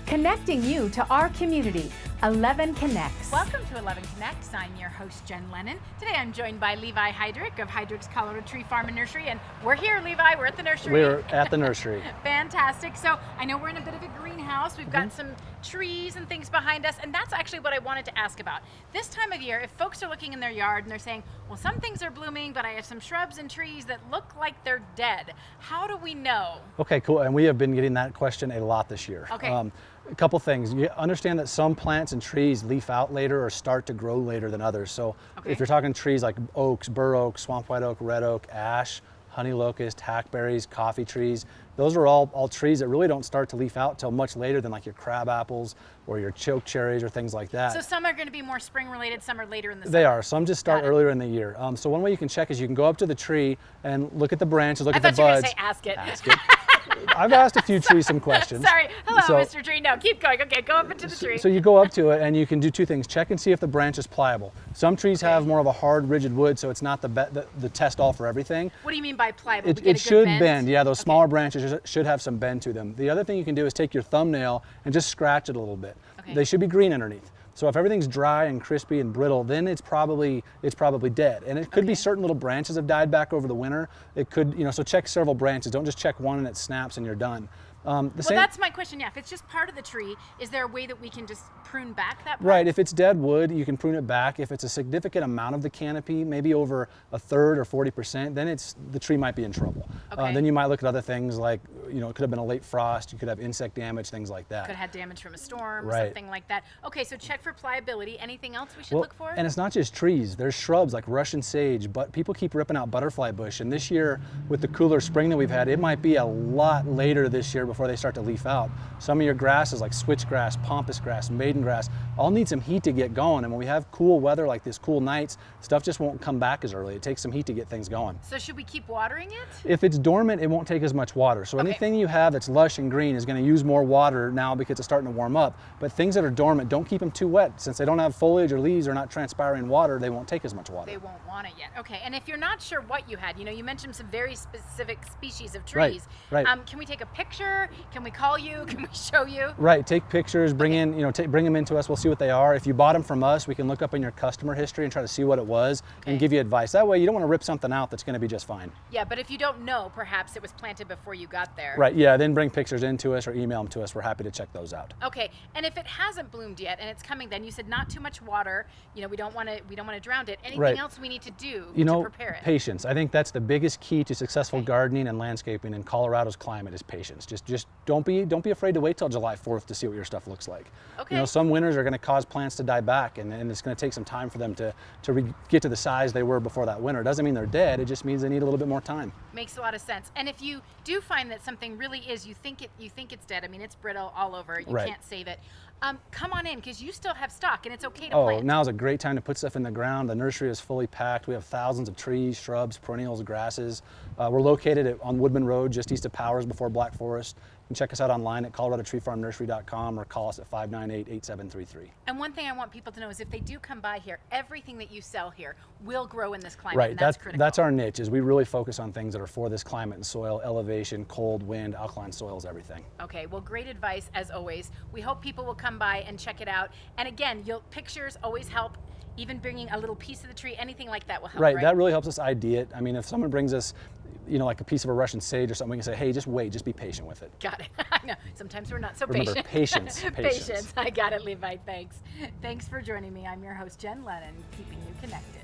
connecting you to our community. 11 Connects. Welcome to 11 Connects. I'm your host, Jen Lennon. Today I'm joined by Levi Heydrich of Heydrich's Colorado Tree Farm and Nursery, and we're here, Levi. We're at the nursery. We're at the nursery. Fantastic. So I know we're in a bit of a greenhouse. We've got some trees and things behind us, and that's actually what I wanted to ask about. This time of year, if folks are looking in their yard and they're saying, well, some things are blooming, but I have some shrubs and trees that look like they're dead. How do we know? Okay, cool. And we have been getting that question a lot this year. Okay. A couple things. You understand that some plants and trees leaf out later or start to grow later than others. So if you're talking trees like oaks, bur oak, swamp white oak, red oak, ash, honey locust, hackberries, coffee trees, those are all trees that really don't start to leaf out till much later than like your crab apples or your choke cherries or things like that. So some are going to be more spring related, some are later in the summer. They are. Some just start earlier in the year. So one way you can check is you can go up to the tree and look at the branches, look at the buds. I thought you were going to say ask it. Ask it. I've asked a few trees some questions. Sorry. Hello, Mr. Tree. No, keep going. Okay, go up into the tree. So you go up to it and you can do two things. Check and see if the branch is pliable. Some trees have more of a hard, rigid wood, so it's not the test all for everything. What do you mean by pliable? It should bend. Yeah, those smaller branches should have some bend to them. The other thing you can do is take your thumbnail and just scratch it a little bit. Okay. They should be green underneath. So if everything's dry and crispy and brittle, then it's probably dead. And it could be certain little branches have died back over the winter. It could, so check several branches. Don't just check one and it snaps and you're done. That's my question. Yeah, if it's just part of the tree, is there a way that we can just prune back that part? Right. If it's dead wood, you can prune it back. If it's a significant amount of the canopy, maybe over a third or 40%, then the tree might be in trouble. Okay. Then you might look at other things like, it could have been a late frost. You could have insect damage, things like that. Could have had damage from a storm, right. Something like that. Okay, so check for pliability. Anything else we should look for? And it's not just trees. There's shrubs like Russian sage, but people keep ripping out butterfly bush. And this year, with the cooler spring that we've had, it might be a lot later this year before they start to leaf out. Some of your grasses like switchgrass, pampas grass, maiden grass, all need some heat to get going. And when we have cool weather like this, cool nights, stuff just won't come back as early. It takes some heat to get things going. So should we keep watering it? If it's dormant, it won't take as much water. So anything you have that's lush and green is going to use more water now because it's starting to warm up. But things that are dormant, don't keep them too wet. Since they don't have foliage or leaves or not transpiring water, they won't take as much water. They won't want it yet. Okay, and if you're not sure what you had, you mentioned some very specific species of trees. Right. Can we take a picture? Can we call you? Can we show you? Right, take pictures, bring them into us, we'll see what they are. If you bought them from us, we can look up in your customer history and try to see what it was and give you advice. That way you don't want to rip something out that's going to be just fine. Yeah, but if you don't know, perhaps it was planted before you got there. Right, yeah, then bring pictures into us or email them to us. We're happy to check those out. Okay, and if it hasn't bloomed yet and it's coming, then you said not too much water, we don't want to drown it. Anything else we need to do to prepare it? Patience. I think that's the biggest key to successful gardening and landscaping in Colorado's climate is patience. Just don't be afraid to wait till July 4th to see what your stuff looks like. Okay. Some winters are going to cause plants to die back, and it's going to take some time for them to get to the size they were before that winter. It doesn't mean they're dead. It just means they need a little bit more time. Makes a lot of sense. And if you do find that something really is, you think it's dead. I mean, it's brittle all over. You can't save it. Come on in because you still have stock, and it's okay to plant. Now's a great time to put stuff in the ground. The nursery is fully packed. We have thousands of trees, shrubs, perennials, grasses. We're located on Woodman Road, just east of Powers, before Black Forest. You can check us out online at coloradotreefarmnursery.com or call us at 598-8733. And one thing I want people to know is if they do come by here, everything that you sell here will grow in this climate. Right, and that's critical. That's our niche, is we really focus on things that are for this climate and soil, elevation, cold, wind, alkaline soils, everything. Okay, well, great advice as always. We hope people will come by and check it out. And again, pictures always help. Even bringing a little piece of the tree, anything like that will help, right? That really helps us ID it. I mean, if someone brings us, like a piece of a Russian sage or something, we can say, hey, just wait, just be patient with it. Got it. I know, sometimes we're not so Remember, patient. patience. Patience. I got it, Levi, thanks. Thanks for joining me. I'm your host, Jen Lennon, keeping you connected.